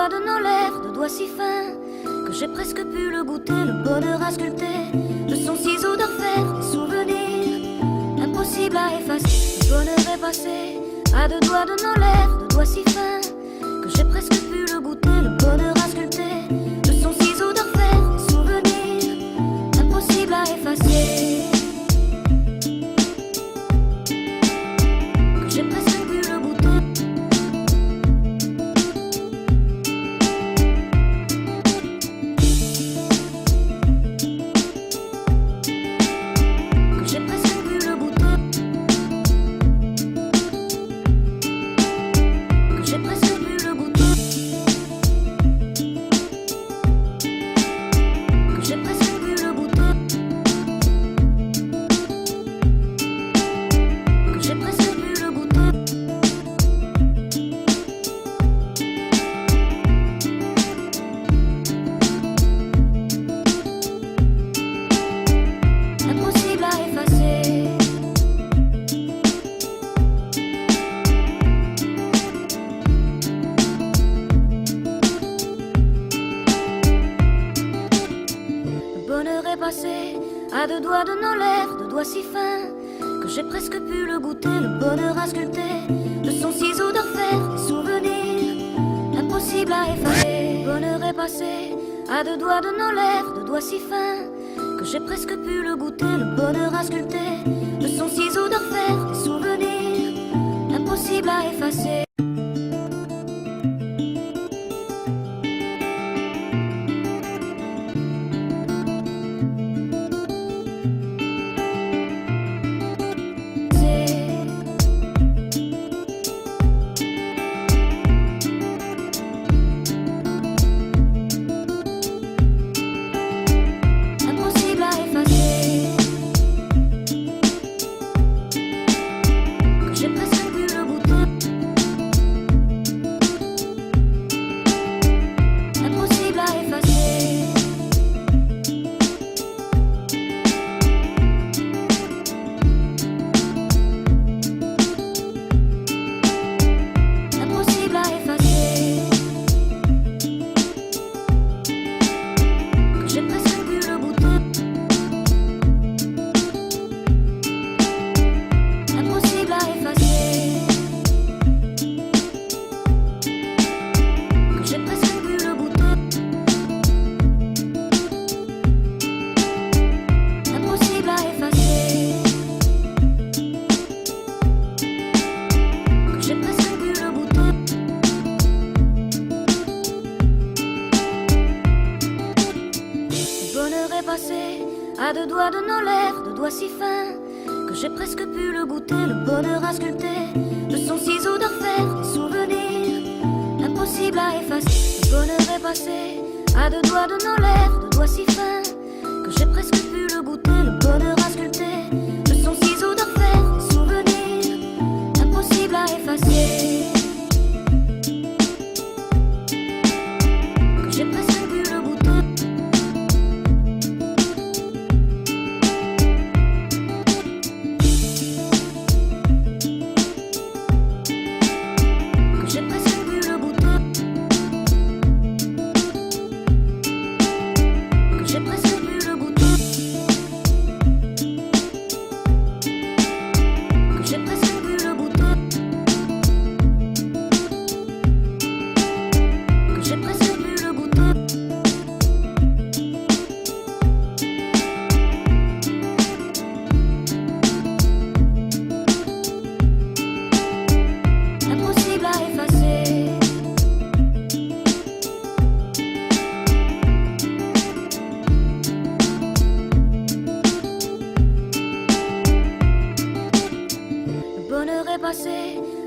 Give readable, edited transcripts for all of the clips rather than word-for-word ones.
doigts de nos lèvres, de doigts si fins que j'ai presque pu le goûter, le bonheur à sculpter de son ciseau d'enfer, des souvenirs impossibles à effacer. Le bonheur est passé à deux doigts de nos lèvres, de doigts si fins que j'ai presque pu le goûter, le bonheur à sculpter de son ciseau d'enfer, des souvenirs impossibles à effacer. À deux doigts de nos lèvres, de doigts si fins que j'ai presque pu le goûter, le bonheur à sculpter de son ciseau d'enfer, des souvenirs impossibles à effacer. Le bonheur est passé à deux doigts de nos lèvres, de doigts si fins que j'ai presque pu le goûter, le bonheur à sculpter de son ciseau d'enfer, des souvenirs impossibles à effacer. À deux doigts de nos lèvres, de doigts si fins que j'ai presque pu le goûter, le bonheur à sculpter de son ciseau d'enfer, des souvenirs impossibles à effacer. Le bonheur est passé à deux doigts de nos lèvres, de doigts si fins que j'ai presque pu le goûter, le bonheur à sculpter de son ciseau d'enfer, des souvenirs impossibles à effacer. Que j'ai presque pu le goûter.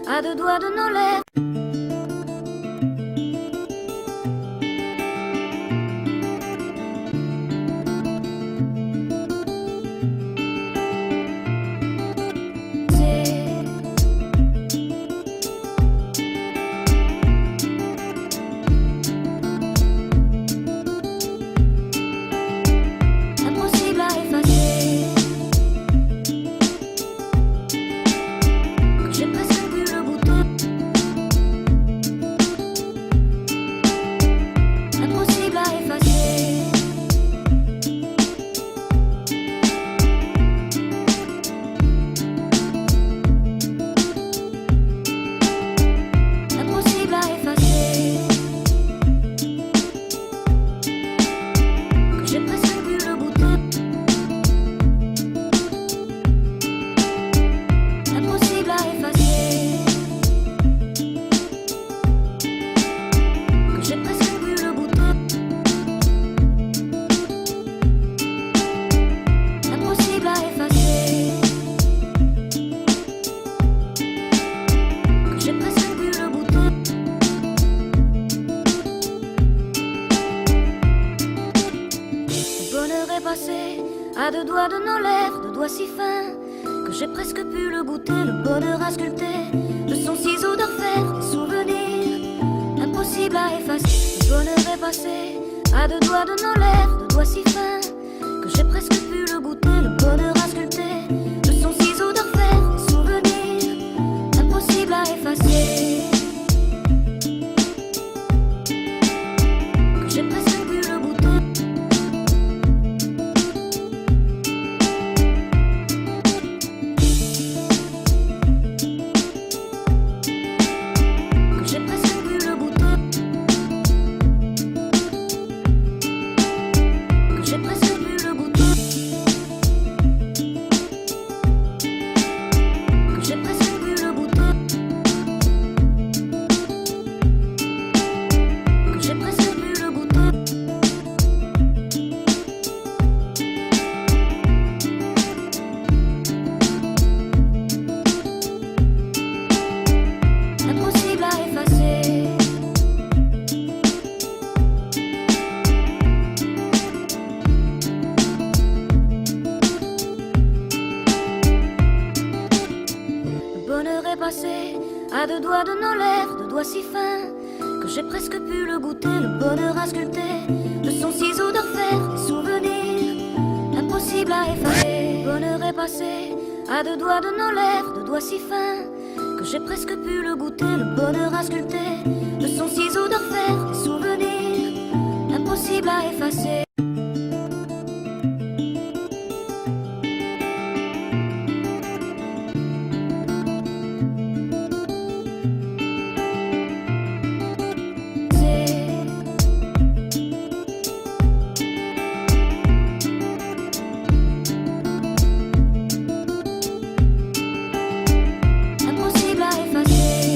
À deux doigts de nos lèvres. Impossible à effacer. J'ai presque pu le goûter. nos lèvres, de doigts si fins que j'ai presque pu le goûter, le bonheur à sculpter de son ciseau d'orfèvre, des souvenirs impossibles à effacer. Le bonheur est passé à deux doigts de nos lèvres, de doigts si fins que j'ai presque pu le goûter, le bonheur à sculpter de son ciseau d'orfèvre, des souvenirs impossibles à effacer. Que j'ai presque pu le goûter. Que j'ai presque pu le goûter. Que j'ai presque pu le goûter. Que j'ai presque pu le goûter. Que j'ai presque pu le goûter. Impossible à effacer. Le bonheur est passé à deux doigts de nos lèvres, de doigts si fins que j'ai presque pu le goûter, le bonheur à sculpter de son ciseau d'orfèvre, des souvenirs impossibles à effacer. Le bonheur est passé à deux doigts de nos lèvres, de doigts si fins que j'ai presque pu le goûter, le bonheur à sculpter de son ciseau d'orfèvre, des souvenirs impossibles à effacer. Impossible à effacer.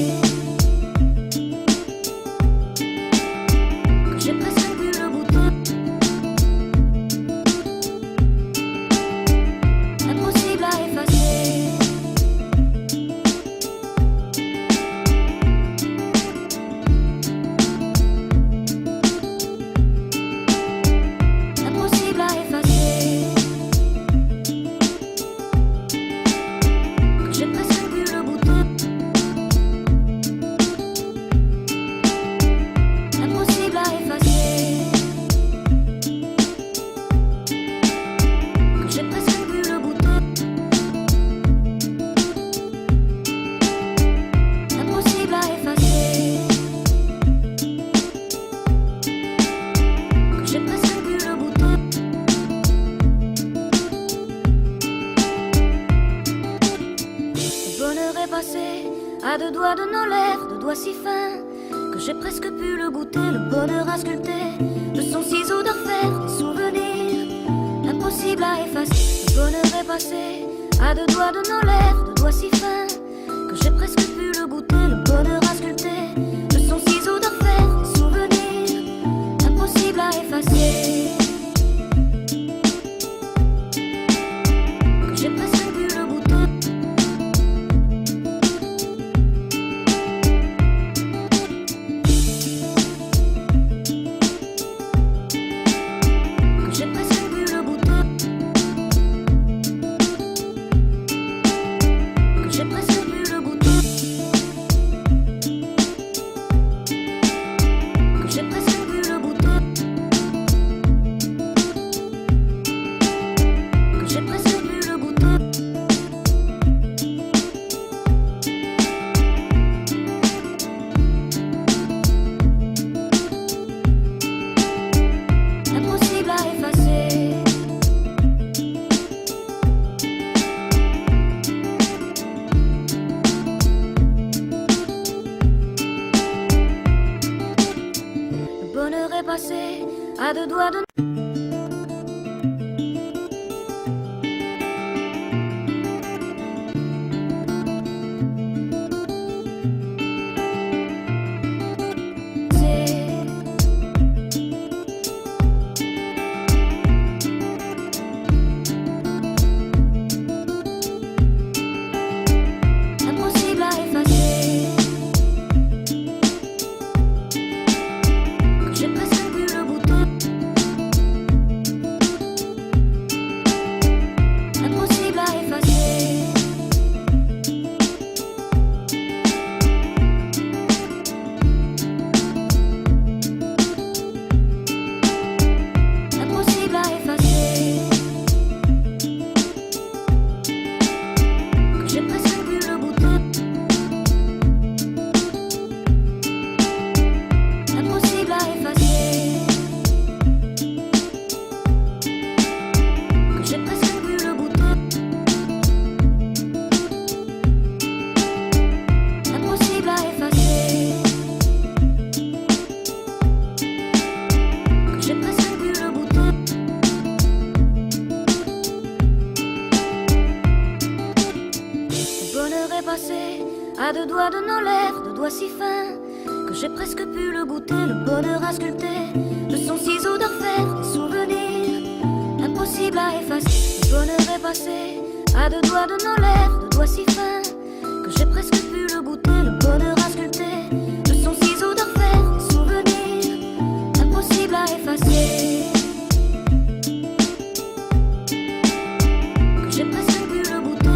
Que j'ai presque pu le goûter. Impossible à effacer. Impossible à effacer. Que j'ai presque pu le goûter. Impossible à effacer. Que j'ai presque pu le goûter. Impossible à effacer. Que j'ai presque pu le goûter. Le bonheur est passé à deux doigts de nos lèvres, de doigts si fins que j'ai presque pu le goûter, le bonheur à sculpter de son ciseau d'orfèvre, des souvenirs impossibles à effacer. Le bonheur est passé à deux doigts de nos lèvres, de doigts si fins que j'ai presque pu le goûter, le bonheur à sculpter de son ciseau d'orfèvre, des souvenirs impossibles à effacer. Que j'ai presque pu le goûter. Que j'ai presque pu le goûter. Que j'ai presque pu le goûter. Que j'ai presque pu le goûter. Que j'ai presque pu le goûter. Impossible à effacer. Le bonheur est passé à deux doigts de impossible à effacer. Que j'ai presque pu le goûter. j'ai presque pu le goûter. Impossible à effacer, que j'ai presque pu le goûter. Impossible à effacer, que j'ai presque pu le goûter. Le bonheur est passé à deux doigts de nos lèvres, deux doigts si fins que j'ai presque pu le goûter. Le bonheur a sculpté de son ciseau d'orfèvre des souvenirs impossible à effacer. Le bonheur est passé à deux doigts de nos lèvres, deux doigts si fins que j'ai presque pu le goûter. Le bonheur a sculpté de son ciseau d'orfèvre des souvenirs impossible à effacer, que j'ai presque pu le goûter.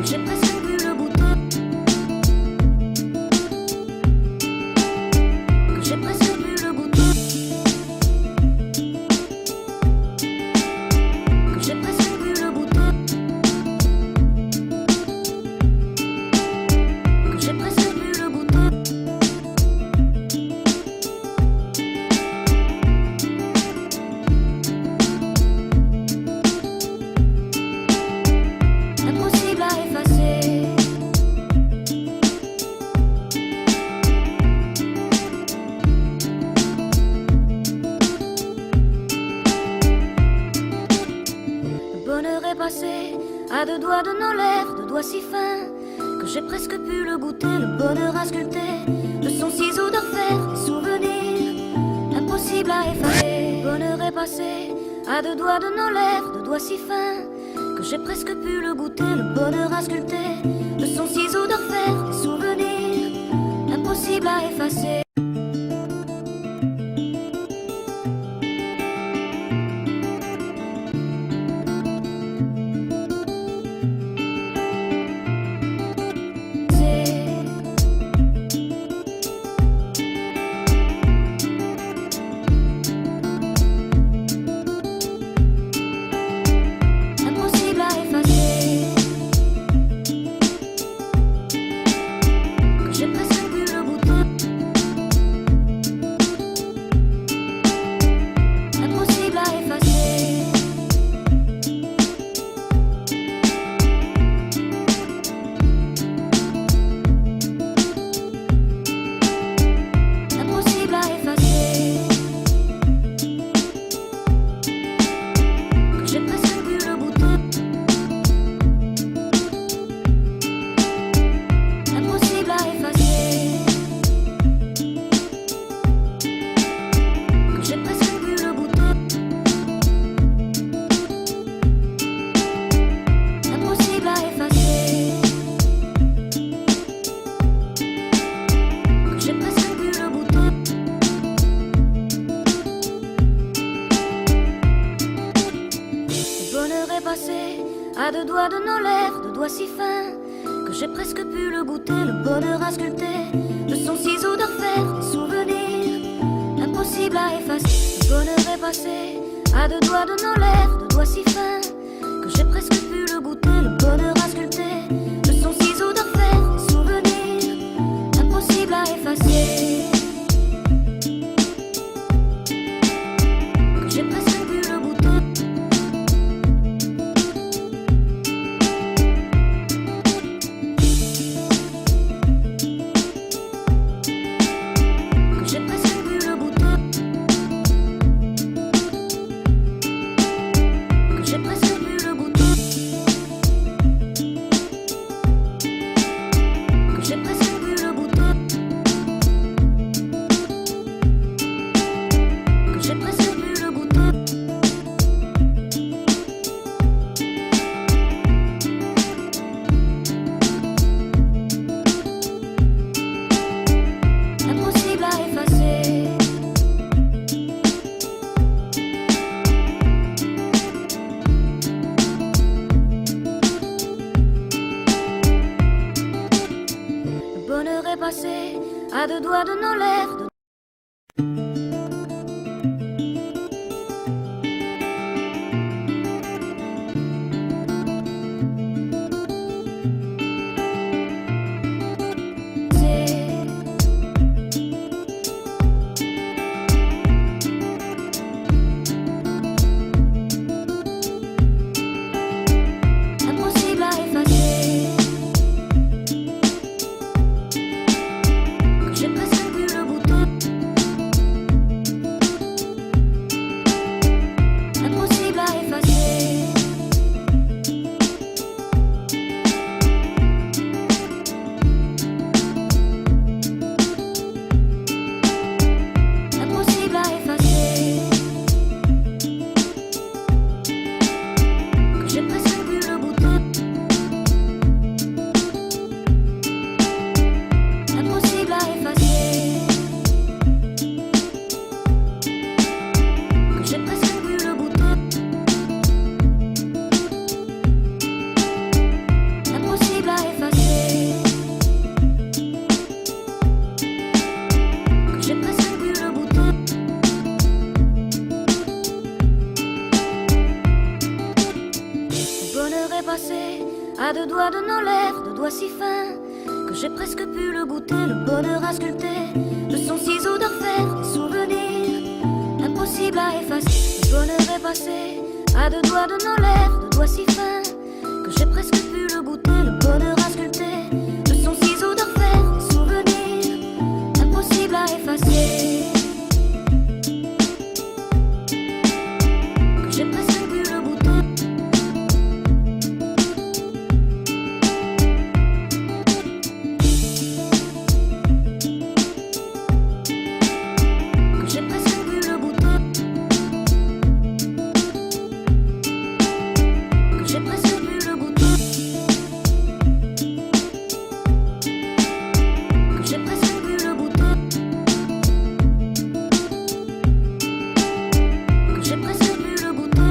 J'ai presque pu le goûter, que j'ai presque pu le goûter, que j'ai presque pu le goûter, que j'ai presque pu le goûter. Impossible à effacer, le bonheur est passé à deux doigts de nos lèvres, deux doigts si fins que j'ai presque pu le goûter. Le bonheur a sculpté de son ciseau d'orfèvre des souvenirs impossible à effacer. Le bonheur est passé à deux doigts de nos lèvres, deux doigts si fins que j'ai presque pu le goûter. Le bonheur a sculpté de son ciseau d'orfèvre des souvenirs impossible à effacer. Impossible à effacer, que j'ai presque pu le goûter. Impossible à effacer, impossible à effacer, que j'ai presque pu le goûter. Impossible à effacer, que j'ai presque pu le goûter. Impossible à effacer, que j'ai presque pu le goûter. Le bonheur est passé à deux doigts de nos lèvres, deux doigts si fins que j'ai presque pu le goûter. Le bonheur a sculpté de son ciseau d'orfèvre des souvenirs impossible à effacer. Le bonheur est passé à deux doigts de nos lèvres, deux doigts si fins que j'ai presque pu le goûter. Le bonheur a sculpté de son ciseau d'orfèvre des souvenirs impossible à effacer, que j'ai presque pu le goûter. Que j'ai presque pu le goûter, que j'ai presque pu le goûter, que j'ai presque pu le goûter, que j'ai presque pu le goûter. Impossible à effacer, le bonheur est passé à deux doigts de nos lèvres. deux doigts de nos lèvres, deux doigts si fins que j'ai presque pu le goûter, le bonheur à sculpter de son ciseau d'orfèvre, des souvenirs impossibles à effacer. Le bonheur est passé à deux doigts de nos lèvres, deux doigts si fins que j'ai presque pu le goûter, le bonheur à sculpter de son ciseau d'orfèvre, des souvenirs impossibles à effacer. Que j'ai presque pu le goûter. Que j'ai presque pu le goûter. Que j'ai presque pu le goûter. Que j'ai presque pu le goûter. Que j'ai presque pu le goûter.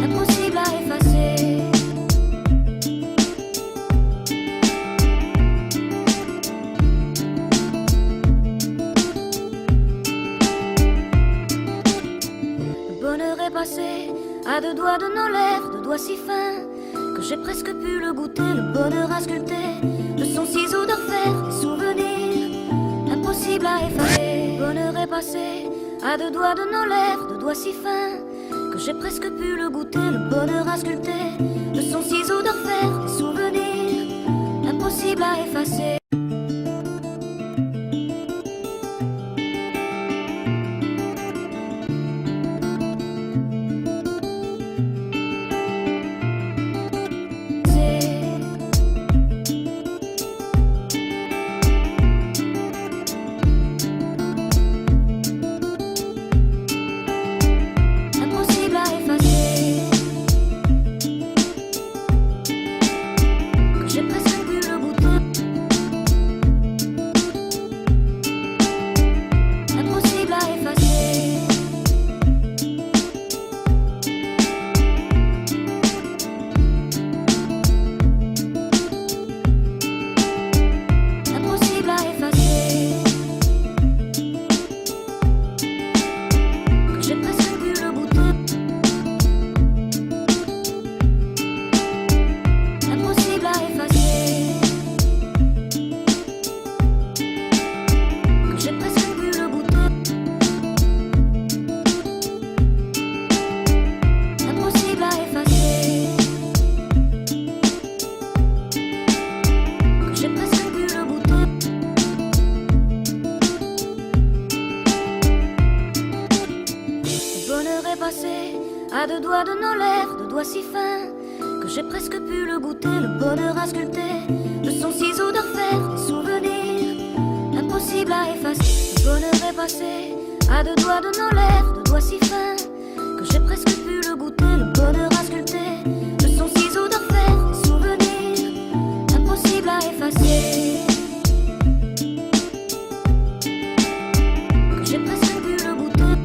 Impossible à effacer. Le bonheur est passé à deux doigts de nos lèvres, deux doigts si fins que j'ai presque pu le goûter, le bonheur à sculpter de son ciseau d'orfèvre, des souvenirs impossibles à effacer. Le bonheur est passé à deux doigts de nos lèvres, deux doigts si fins que j'ai presque pu le goûter, le bonheur à sculpter de son ciseau d'orfèvre, des souvenirs impossibles à effacer. Impossible à effacer. Que j'ai presque pu le goûter. Impossible à effacer. Impossible à effacer. Que j'ai presque pu le goûter. Impossible à effacer. Que j'ai presque pu le goûter. Impossible à effacer. Que j'ai presque pu le goûter. Le bonheur est passé à deux doigts de nos lèvres, deux doigts si fins que j'ai presque pu le goûter, le bonheur à sculpter de son ciseau d'orfèvre, des souvenirs impossibles à effacer. Le bonheur est passé à deux doigts de nos lèvres, deux doigts si fins que j'ai presque pu le goûter, le bonheur à sculpter de son ciseau d'orfèvre, des souvenirs impossibles à effacer. Que j'ai presque pu le goûter.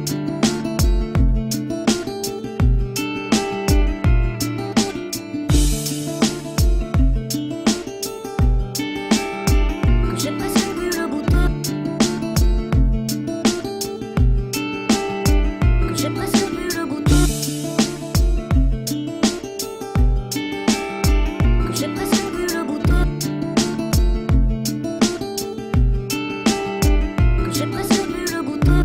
Que j'ai presque pu le goûter. Que j'ai presque pu le goûter. Que j'ai presque pu le goûter. Que j'ai presque pu le goûter.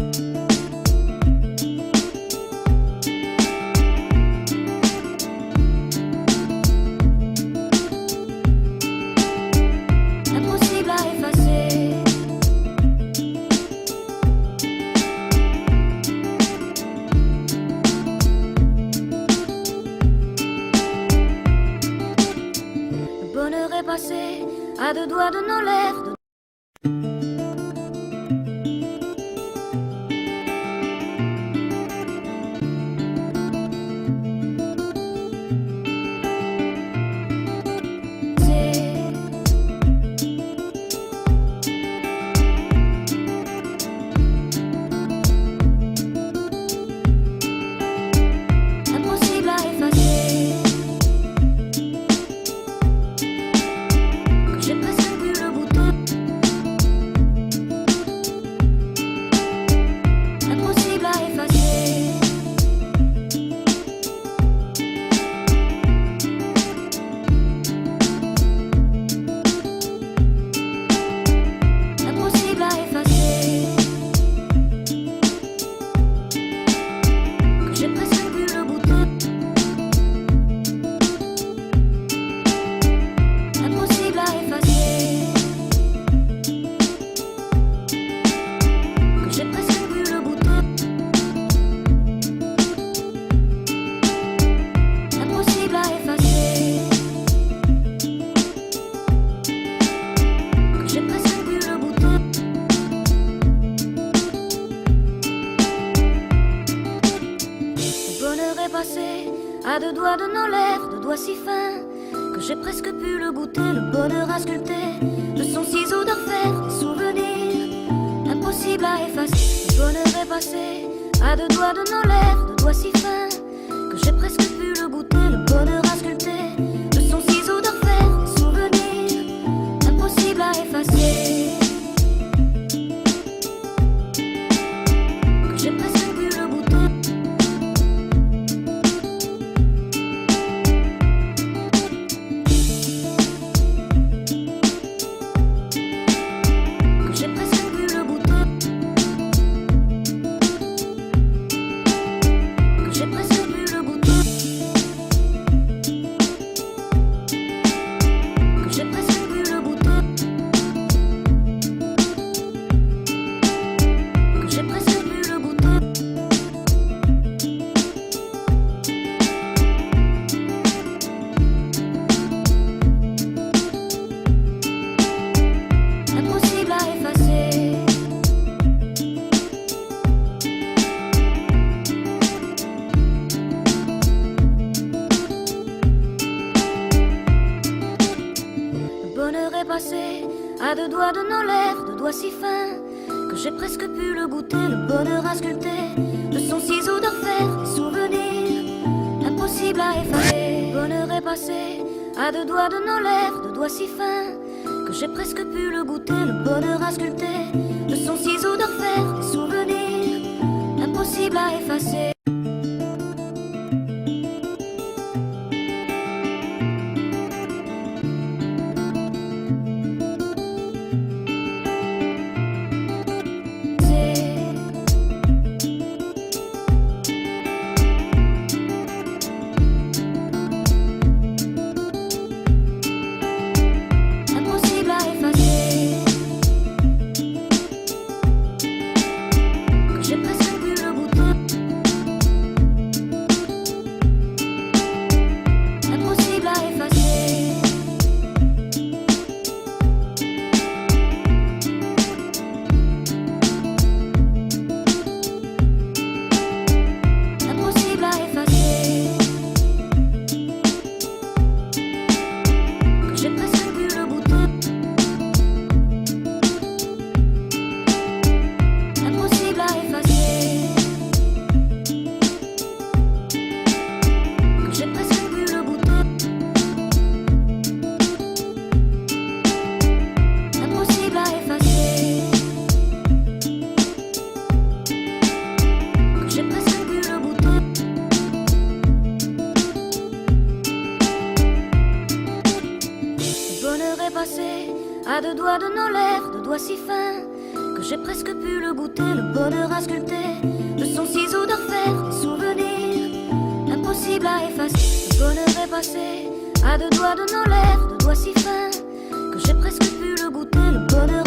Impossible à effacer. Le bonheur est passé à deux doigts de nos lèvres. Impossible à effacer. Que j'ai presque pu le goûter. est passé à deux doigts de nos lèvres, deux doigts si fins que j'ai presque pu le goûter. Le bonheur a sculpté de son ciseau d'enfer des souvenirs impossibles à effacer. Le bonheur est passé à deux doigts de nos lèvres, deux doigts si fins que j'ai presque pu le goûter. Le bonheur a sculpté de son ciseau d'enfer des souvenirs impossibles à effacer. Que j'ai presque pu le goûter. Que j'ai presque pu le goûter. Que j'ai presque pu le goûter. Que j'ai presque pu le goûter. Que j'ai presque pu le goûter. Impossible à effacer. Le bonheur est passé à deux doigts de nos lèvres, deux doigts si fins que j'ai presque pu le goûter. Le bonheur a sculpté de son ciseau d'enfer des souvenirs impossibles à effacer. Le bonheur est passé à deux doigts de nos lèvres, deux doigts si fins que j'ai presque pu le goûter. Le bonheur a sculpté de son ciseau d'enfer des souvenirs impossibles à effacer. Impossible à effacer. Que j'ai presque pu le goûter. Impossible à effacer. Impossible à effacer. Que j'ai presque pu le goûter. Impossible à effacer. Que j'ai presque pu le goûter. Impossible à effacer. Que j'ai presque pu le goûter. Le bonheur est passé à deux doigts de nos lèvres, deux doigts si fins que j'ai presque pu le goûter. Le bonheur a sculpté de son ciseau d'enfer des souvenirs impossibles à effacer. Le bonheur est passé à deux doigts de nos lèvres, deux doigts si fins que j'ai presque pu le goûter. Le bonheur